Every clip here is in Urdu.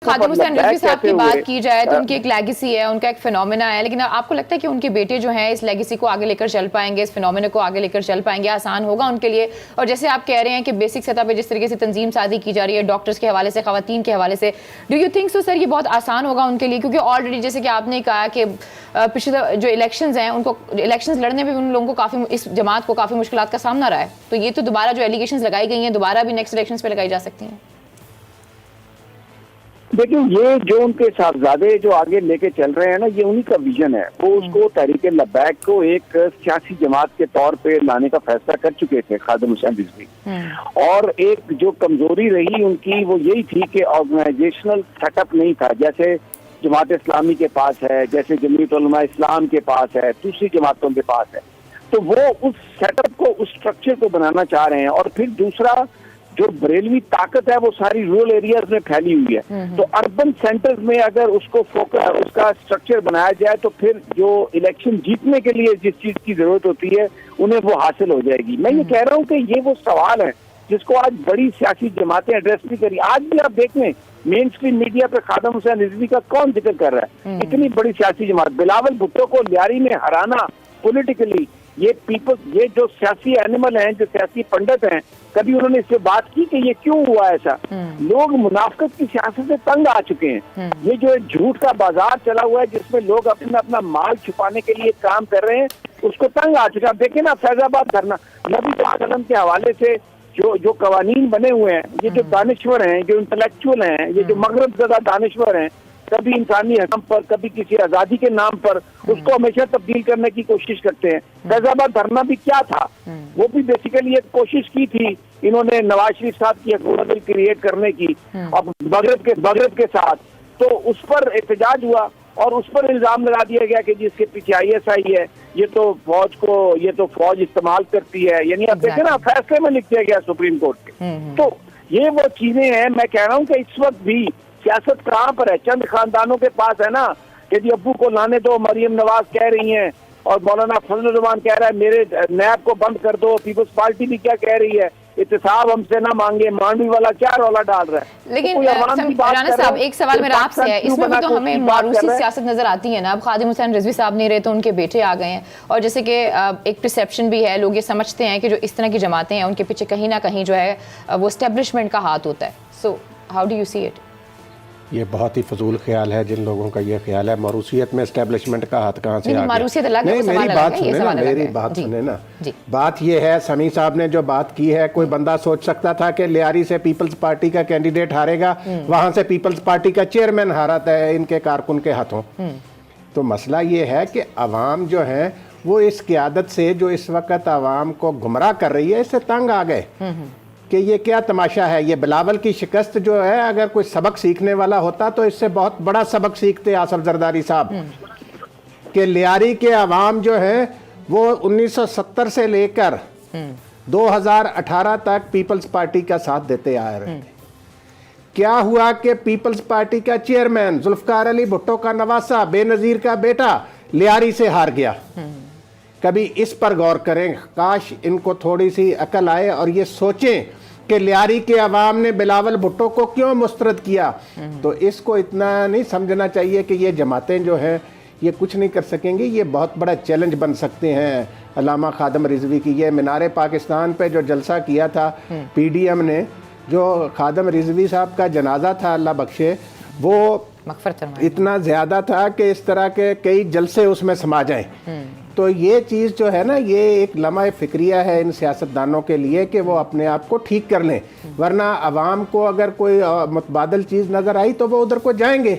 خادم حسین رضوی صاحب کی بات کی جائے تو ان کی ایک لیگیسی ہے, ان کا ایک فینومینا ہے, لیکن آپ کو لگتا ہے کہ ان کے بیٹے جو ہیں اس لیگیسی کو آگے لے کر چل پائیں گے, اس فینومینا کو آگے لے کر چل پائیں گے, آسان ہوگا ان کے لیے؟ اور جیسے آپ کہہ رہے ہیں کہ بیسک سطح پہ جس طریقے سے تنظیم سازی کی جا رہی ہے ڈاکٹرز کے حوالے سے, خواتین کے حوالے سے, ڈو یو تھنک سو سر یہ بہت آسان ہوگا ان کے لیے؟ کیونکہ آلریڈی جیسے کہ آپ نے کہا کہ پچھلے جو الیکشنز ہیں ان کو, الیکشنز لڑنے میں بھی ان لوگوں کو کافی, اس جماعت کو کافی مشکلات کا سامنا رہا ہے, تو یہ تو دوبارہ جو ایلیگیشنز لگائی گئی ہیں دوبارہ بھی نیکسٹ الیکشنز پہ لگائی جا سکتی ہیں. دیکھیں یہ جو ان کے صاحبزادے جو آگے لے کے چل رہے ہیں نا, یہ انہی کا ویژن ہے. وہ اس کو تحریک لبیک کو ایک سیاسی جماعت کے طور پہ لانے کا فیصلہ کر چکے تھے خادم حسین رضوی, اور ایک جو کمزوری رہی ان کی وہ یہی تھی کہ آرگنائزیشنل سیٹ اپ نہیں تھا, جیسے جماعت اسلامی کے پاس ہے, جیسے جمعیت علماء اسلام کے پاس ہے, دوسری جماعتوں کے پاس ہے. تو وہ اس سیٹ اپ کو, اس اسٹرکچر کو بنانا چاہ رہے ہیں. اور پھر دوسرا جو بریلوی طاقت ہے وہ ساری رورل ایریاز میں پھیلی ہوئی ہے, تو اربن سینٹرز میں اگر اس کو اس کا اسٹرکچر بنایا جائے تو پھر جو الیکشن جیتنے کے لیے جس چیز کی ضرورت ہوتی ہے انہیں وہ حاصل ہو جائے گی. میں یہ کہہ رہا ہوں کہ یہ وہ سوال ہے جس کو آج بڑی سیاسی جماعتیں ایڈریس نہیں کری. آج بھی آپ دیکھ لیں مین اسٹریم میڈیا پہ خادم حسین رضوی کا کون ذکر کر رہا ہے؟ اتنی بڑی سیاسی جماعت. بلاول بھٹو کو لیاری میں ہرانا پولیٹیکلی, یہ پیپل, یہ جو سیاسی اینیمل ہیں, جو سیاسی پنڈت ہیں, کبھی انہوں نے اس سے بات کی کہ یہ کیوں ہوا ایسا؟ لوگ منافقت کی سیاست سے تنگ آ چکے ہیں. یہ جو ایک جھوٹ کا بازار چلا ہوا ہے جس میں لوگ اپنا مال چھپانے کے لیے کام کر رہے ہیں, اس کو تنگ آ چکا. دیکھیں نا فیض آباد دھرنا, نبی پاک علیہ کے حوالے سے جو قوانین بنے ہوئے ہیں, یہ جو دانشور ہیں, جو انٹلیکچوئل ہیں, یہ جو مغرب زدہ دانشور ہیں, کبھی انسانی حقوق پر, کبھی کسی آزادی کے نام پر, اس کو ہمیشہ تبدیل کرنے کی کوشش کرتے ہیں. فیض آباد دھرنا بھی کیا تھا؟ وہ بھی بیسیکلی ایک کوشش کی تھی انہوں نے نواز شریف صاحب کی حکومت کریٹ کرنے کی, اور مغرب کے ساتھ. تو اس پر احتجاج ہوا اور اس پر الزام لگا دیا گیا کہ جس کے پیچھے ISI ہے, یہ تو فوج استعمال کرتی ہے. یعنی آپ دیکھیں نا فیصلے میں لکھ دیا گیا سپریم کورٹ کے. تو یہ وہ چیزیں ہیں. میں کہہ رہا ہوں کہ اس وقت بھی سیاست کہاں پر ہے؟ چند خاندانوں کے پاس ہے نا کہ جی ابو کو لانے دو, مریم نواز کہہ رہی ہیں, اور مولانا فضل الرحمان کہہ رہا ہے میرے نیب کو بند کر دو, پیپلز پارٹی بھی کیا کہہ رہی ہے, احتساب ہم سے نہ مانگے, مانڈوی والا کیا رولا ڈال رہا ہے. لیکن رانا صاحب ایک سوال میرا آپ سے ہے, اس میں بھی تو ہمیں ماروثی سیاست نظر آتی ہے نا. اب خادم حسین رضوی صاحب نہیں رہے تو ان کے بیٹے آ گئے ہیں, اور جیسے کہ ایک پرسیپشن بھی ہے, لوگ یہ سمجھتے ہیں کہ جو اس طرح کی جماعتیں ہیں ان کے پیچھے کہیں نہ کہیں جو ہے وہ اسٹیبلشمنٹ کا ہاتھ ہوتا ہے. So how do you see it? یہ بہت ہی فضول خیال ہے جن لوگوں کا یہ خیال ہے موروثیت میں اسٹیبلشمنٹ کا ہاتھ کہاں سے آ گیا. نہیں, میری بات سنیں نا, میری بات سنیں نا. بات یہ ہے, سمیع صاحب نے جو بات کی ہے, کوئی بندہ سوچ سکتا تھا کہ لیاری سے پیپلز پارٹی کا کینڈیڈیٹ ہارے گا, وہاں سے پیپلز پارٹی کا چیئرمین ہارا تھا ان کے کارکن کے ہاتھوں. تو مسئلہ یہ ہے کہ عوام جو ہیں وہ اس قیادت سے جو اس وقت عوام کو گمراہ کر رہی ہے, اس سے تنگ آ گئے کہ یہ کیا تماشا ہے. یہ بلاول کی شکست جو ہے, اگر کوئی سبق سیکھنے والا ہوتا تو اس سے بہت بڑا سبق سیکھتے آصف زرداری صاحب, کہ لیاری کے عوام جو ہیں وہ 1970 سے لے کر 2018 تک پیپلز پارٹی کا ساتھ دیتے آ رہے تھے. کیا ہوا کہ پیپلز پارٹی کا چیئرمین ذوالفقار علی بھٹو کا نواسا, بے نظیر کا بیٹا, لیاری سے ہار گیا. کبھی اس پر غور کریں, کاش ان کو تھوڑی سی عقل آئے اور یہ سوچیں کہ لیاری کے عوام نے بلاول بھٹو کو کیوں مسترد کیا. تو اس کو اتنا نہیں سمجھنا چاہیے کہ یہ جماعتیں جو ہیں یہ کچھ نہیں کر سکیں گی. یہ بہت بڑا چیلنج بن سکتے ہیں علامہ خادم رضوی کی. یہ مینار پاکستان پہ جو جلسہ کیا تھا PDM نے, جو خادم رضوی صاحب کا جنازہ تھا اللہ بخشے, وہ اتنا زیادہ تھا کہ اس طرح کے کئی جلسے اس میں سما جائیں. تو یہ چیز جو ہے نا, یہ ایک لمحہ فکریہ ہے ان سیاستدانوں کے لیے کہ وہ اپنے آپ کو ٹھیک کر لیں, ورنہ عوام کو اگر کوئی متبادل چیز نظر آئی تو وہ ادھر کو جائیں گے.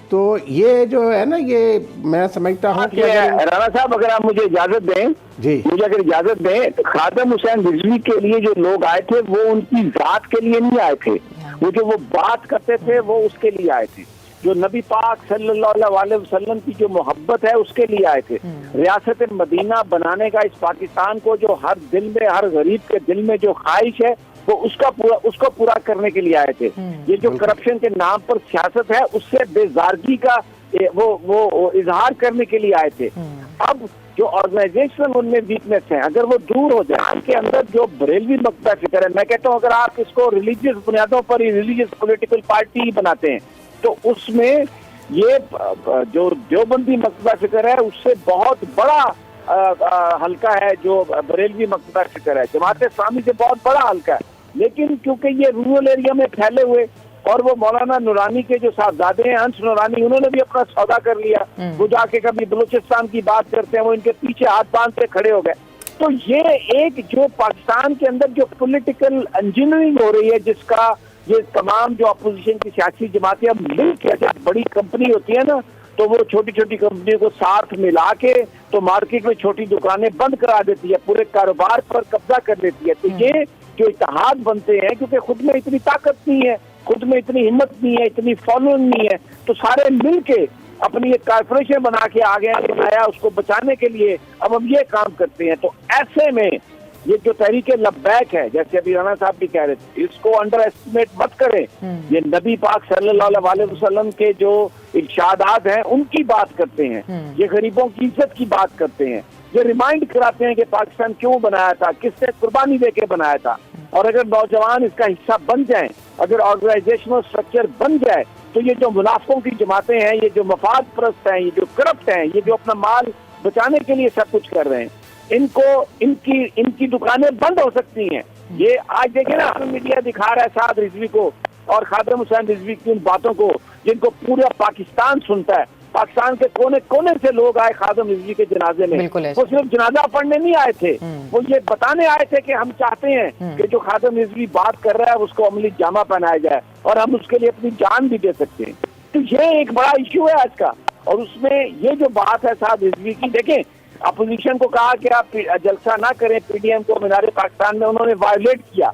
تو یہ جو ہے نا, یہ میں سمجھتا ہوں کہ رانا صاحب اگر آپ مجھے اجازت دیں, جی مجھے اگر اجازت دیں, خادم حسین رضوی کے لیے جو لوگ آئے تھے وہ ان کی ذات کے لیے نہیں آئے تھے, وہ جو وہ بات کرتے تھے وہ اس کے لیے آئے تھے. جو نبی پاک صلی اللہ علیہ وسلم کی جو محبت ہے اس کے لیے آئے تھے. ریاست مدینہ بنانے کا اس پاکستان کو جو ہر دل میں, ہر غریب کے دل میں جو خواہش ہے وہ اس کو پورا کرنے کے لیے آئے تھے. یہ جو کرپشن کے نام پر سیاست ہے اس سے بیزارگی کا وہ اظہار کرنے کے لیے آئے تھے. اب جو آرگنائزیشن ان میں ویکنیس ہے, اگر وہ دور ہو جائے, ان کے اندر جو بریلوی مقطع فکر ہے, میں کہتا ہوں اگر آپ اس کو ریلیجیس بنیادوں پر ہی ریلیجیس پولیٹیکل پارٹی بناتے ہیں, تو اس میں یہ جو دیوبندی مکتبہ فکر ہے اس سے بہت بڑا حلقہ ہے جو بریلوی مکتبہ فکر ہے، جماعت اسلامی سے بہت بڑا حلقہ ہے، لیکن کیونکہ یہ رورل ایریا میں پھیلے ہوئے اور وہ مولانا نورانی کے جو صاحبزادے ہیں انس نورانی، انہوں نے بھی اپنا سودا کر لیا، وہ جا کے کبھی بلوچستان کی بات کرتے ہیں، وہ ان کے پیچھے ہاتھ باندھ کے کھڑے ہو گئے. تو یہ ایک جو پاکستان کے اندر جو پولیٹیکل انجینئرنگ ہو رہی ہے، جس کا یہ تمام جو اپوزیشن کی سیاسی جماعتیں اب مل کے، جب بڑی کمپنی ہوتی ہے نا تو وہ چھوٹی چھوٹی کمپنیوں کو ساتھ ملا کے تو مارکیٹ میں چھوٹی دکانیں بند کرا دیتی ہے، پورے کاروبار پر قبضہ کر دیتی ہے. تو یہ جو اتحاد بنتے ہیں، کیونکہ خود میں اتنی طاقت نہیں ہے، خود میں اتنی ہمت نہیں ہے، اتنی فالوئنگ نہیں ہے، تو سارے مل کے اپنی ایک کارپوریشن بنا کے آگے بنایا اس کو بچانے کے لیے. اب ہم یہ کام کرتے ہیں. تو ایسے میں یہ جو تحریک لبیک ہے، جیسے ابھی رانا صاحب بھی کہہ رہے تھے، اس کو انڈر ایسٹیمیٹ مت کریں. یہ نبی پاک صلی اللہ علیہ وسلم کے جو ارشادات ہیں ان کی بات کرتے ہیں، یہ غریبوں کی عزت کی بات کرتے ہیں، یہ ریمائنڈ کراتے ہیں کہ پاکستان کیوں بنایا تھا، کس نے قربانی دے کے بنایا تھا. اور اگر نوجوان اس کا حصہ بن جائیں، اگر آرگنائزیشنل اسٹرکچر بن جائے، تو یہ جو منافقوں کی جماعتیں ہیں، یہ جو مفاد پرست ہیں، یہ جو کرپٹ ہیں، یہ جو اپنا مال بچانے کے لیے سب کچھ کر رہے ہیں، ان کی دکانیں بند ہو سکتی ہیں. یہ آج دیکھیں نا، میڈیا دکھا رہا ہے سعد رضوی کو اور خادم حسین رضوی کی ان باتوں کو جن کو پورا پاکستان سنتا ہے. پاکستان کے کونے کونے سے لوگ آئے خادم رضوی کے جنازے میں. وہ صرف جنازہ پڑھنے نہیں آئے تھے، وہ یہ بتانے آئے تھے کہ ہم چاہتے ہیں کہ جو خادم رضوی بات کر رہا ہے اس کو عملی جامہ پہنایا جائے اور ہم اس کے لیے اپنی جان بھی دے سکتے ہیں. تو یہ ایک بڑا ایشو ہے آج کا. اور اس میں یہ جو بات ہے سعد رضوی کی، دیکھیں اپوزیشن کو کہا کہ آپ جلسہ نہ کریں پی ڈی ایم کو مینار پاکستان میں، انہوں نے وائلیٹ کیا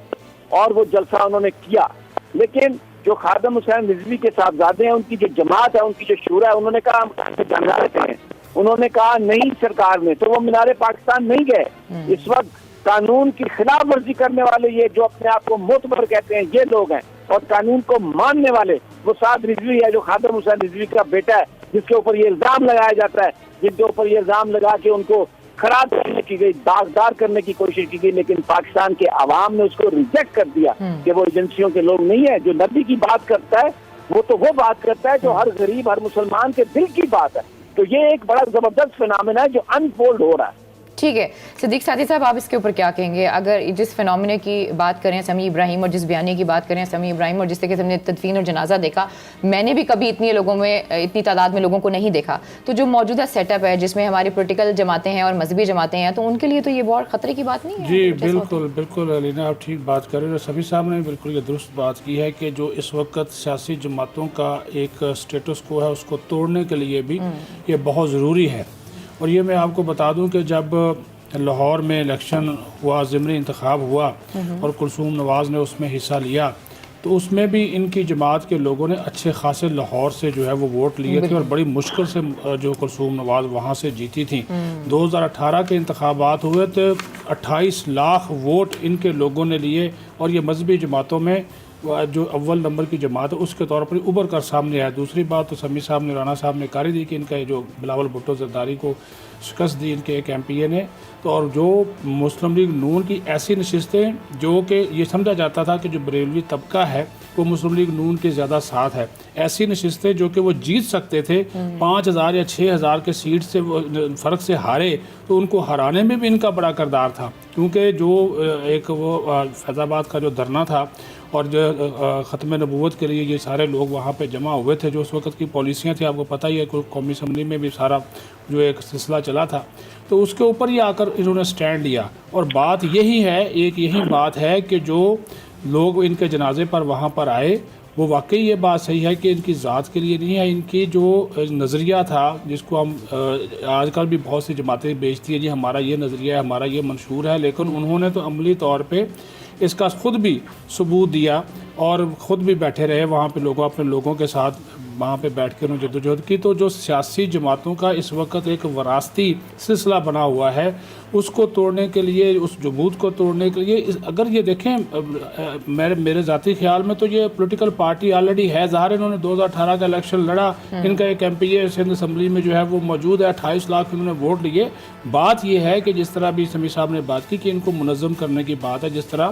اور وہ جلسہ انہوں نے کیا. لیکن جو خادم حسین رضوی کے صاحبزادے ہیں، ان کی جو جماعت ہے، ان کی جو شورا ہے، انہوں نے کہا ہم جانا رہتے ہیں. انہوں نے کہا نہیں سرکار میں، تو وہ مینار پاکستان نہیں گئے. اس وقت قانون کی خلاف ورزی کرنے والے یہ جو اپنے آپ کو معتبر کہتے ہیں یہ لوگ ہیں، اور قانون کو ماننے والے وہ سعد رضوی ہے جو خادم حسین رضوی کا بیٹا ہے، جس کے اوپر یہ الزام لگایا جاتا ہے، جن کے اوپر یہ الزام لگا کے ان کو خراب کرنے کی گئی، داغدار کرنے کی کوشش کی گئی. لیکن پاکستان کے عوام نے اس کو ریجیکٹ کر دیا کہ وہ ایجنسیوں کے لوگ نہیں ہیں. جو نبی کی بات کرتا ہے وہ تو وہ بات کرتا ہے جو ہر غریب، ہر مسلمان کے دل کی بات ہے. تو یہ ایک بڑا زبردست فینامنا ہے جو انفولڈ ہو رہا ہے. ٹھیک ہے صدیق سعدی صاحب، آپ اس کے اوپر کیا کہیں گے؟ اگر جس فینومینا کی بات کریں سمیع ابراہیم اور جس بیانیے کی بات کریں سمیع ابراہیم اور جس طرح سے ہم نے تدفین اور جنازہ دیکھا، میں نے بھی کبھی اتنی تعداد میں لوگوں کو نہیں دیکھا. تو جو موجودہ سیٹ اپ ہے جس میں ہماری پولیٹیکل جماعتیں ہیں اور مذہبی جماعتیں ہیں، تو ان کے لیے تو یہ بہت خطرے کی بات نہیں ہے؟ جی بالکل علینا، آپ ٹھیک بات کر رہے ہیں. سبھی صاحب نے بالکل یہ درست بات کی ہے کہ جو اس وقت سیاسی جماعتوں کا ایک سٹیٹس کو ہے اس کو توڑنے کے لیے بھی یہ بہت ضروری ہے. اور یہ میں آپ کو بتا دوں کہ جب لاہور میں الیکشن ہوا، ضمنی انتخاب ہوا اور کلثوم نواز نے اس میں حصہ لیا، تو اس میں بھی ان کی جماعت کے لوگوں نے اچھے خاصے لاہور سے جو ہے وہ ووٹ لیے تھے اور بڑی مشکل سے جو کلثوم نواز وہاں سے جیتی تھیں. 2018 کے انتخابات ہوئے تو 28 لاکھ ووٹ ان کے لوگوں نے لیے. اور یہ مذہبی جماعتوں میں جو اول نمبر کی جماعت ہے اس کے طور پر ابھر کر سامنے آیا. دوسری بات تو سمیع صاحب نے، رانا صاحب نے کاری دی کہ ان کا جو بلاول بھٹو زرداری کو شکست دی ان کے ایک ایم پی اے نے. تو اور جو مسلم لیگ نون کی ایسی نشستیں جو کہ یہ سمجھا جاتا تھا کہ جو بریلوی طبقہ ہے وہ مسلم لیگ نون کے زیادہ ساتھ ہے، ایسی نشستیں جو کہ وہ جیت سکتے تھے، 5000 یا 6000 کے سیٹ سے فرق سے ہارے، تو ان کو ہرانے میں بھی ان کا بڑا کردار تھا. کیونکہ جو ایک وہ فیض آباد کا جو دھرنا تھا اور جو ختم نبوت کے لیے یہ سارے لوگ وہاں پہ جمع ہوئے تھے، جو اس وقت کی پالیسیاں تھیں آپ کو پتہ ہی ہے، قومی اسمبلی میں بھی سارا جو ایک سلسلہ چلا تھا، تو اس کے اوپر ہی آ کر انہوں نے سٹینڈ لیا. اور بات یہی ہے، یہی بات ہے کہ جو لوگ ان کے جنازے پر وہاں پر آئے وہ واقعی یہ بات صحیح ہے کہ ان کی ذات کے لیے نہیں ہے. ان کی جو نظریہ تھا جس کو ہم آج کل بھی بہت سی جماعتیں بیچتی ہیں، جی ہمارا یہ نظریہ ہے، ہمارا یہ منشور ہے، لیکن انہوں نے تو عملی طور پہ اس کا خود بھی ثبوت دیا اور خود بھی بیٹھے رہے وہاں پہ اپنے لوگوں کے ساتھ وہاں پہ بیٹھ کے انہوں نے جدوجہد کی. تو جو سیاسی جماعتوں کا اس وقت ایک وراثتی سلسلہ بنا ہوا ہے اس کو توڑنے کے لیے، اس جمود کو توڑنے کے لیے، اگر یہ دیکھیں میرے ذاتی خیال میں تو یہ پولیٹیکل پارٹی آلریڈی ہے. ظاہر انہوں نے 2018 کا الیکشن لڑا، ان کا ایک ایم پی اے سندھ اسمبلی میں جو ہے وہ موجود ہے، 28 لاکھ انہوں نے ووٹ لیے. بات یہ ہے کہ جس طرح بھی سمیع صاحب نے بات کی کہ ان کو منظم کرنے کی بات ہے، جس طرح